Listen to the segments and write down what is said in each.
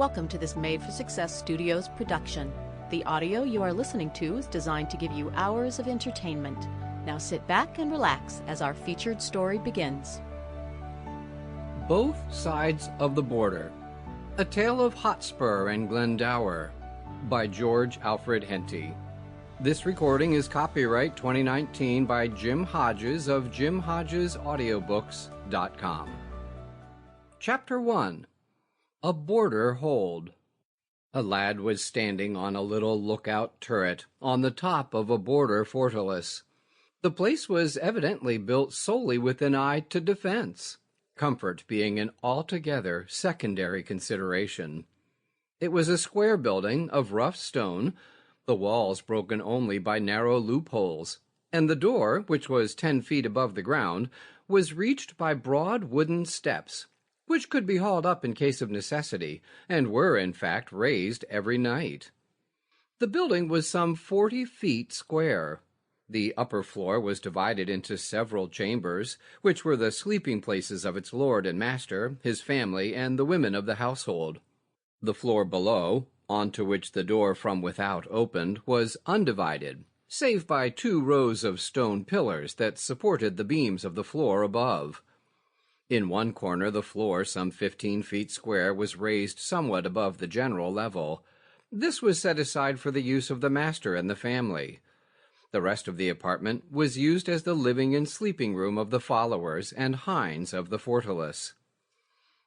Welcome to this Made for Success Studios production. The audio you are listening to is designed to give you hours of entertainment. Now sit back and relax as our featured story begins. Both Sides of the Border. A Tale of Hotspur and Glendower by George Alfred Henty. This recording is copyright 2019 by Jim Hodges of jimhodgesaudiobooks.com. Chapter 1. A Border Hold. A lad was standing on a little lookout turret on the top of a border fortalice. The place was evidently built solely with an eye to defense, comfort being an altogether secondary consideration. It was a square building of rough stone, the walls broken only by narrow loopholes, and the door, which was 10 feet above the ground, was reached by broad wooden steps, which could be hauled up in case of necessity, and were, in fact, raised every night. The building was some 40 feet square. The upper floor was divided into several chambers, which were the sleeping places of its lord and master, his family, and the women of the household. The floor below, onto which the door from without opened, was undivided, save by 2 rows of stone pillars that supported the beams of the floor above. In one corner the floor, some 15 feet square, was raised somewhat above the general level. This was set aside for the use of the master and the family. The rest of the apartment was used as the living and sleeping room of the followers and hinds of the fortalice.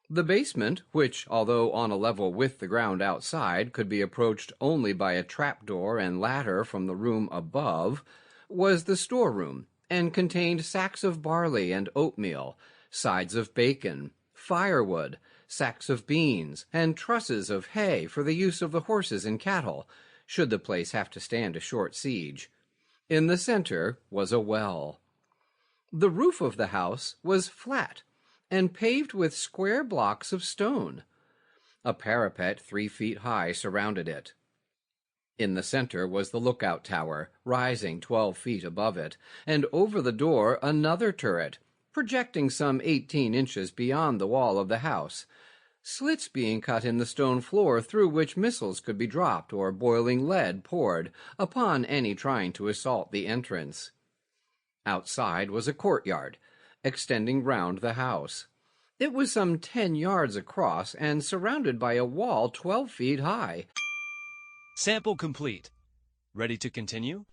The basement, which, although on a level with the ground outside, could be approached only by a trapdoor and ladder from the room above, was the storeroom, and contained sacks of barley and oatmeal, sides of bacon, firewood, sacks of beans, and trusses of hay for the use of the horses and cattle, should the place have to stand a short siege. In the center was a well. The roof of the house was flat, and paved with square blocks of stone. A parapet 3 feet high surrounded it. In the center was the lookout tower, rising 12 feet above it, and over the door another turret, projecting some 18 inches beyond the wall of the house, slits being cut in the stone floor through which missiles could be dropped or boiling lead poured upon any trying to assault the entrance. Outside was a courtyard, extending round the house. It was some 10 yards across and surrounded by a wall 12 feet high. Sample complete. Ready to continue?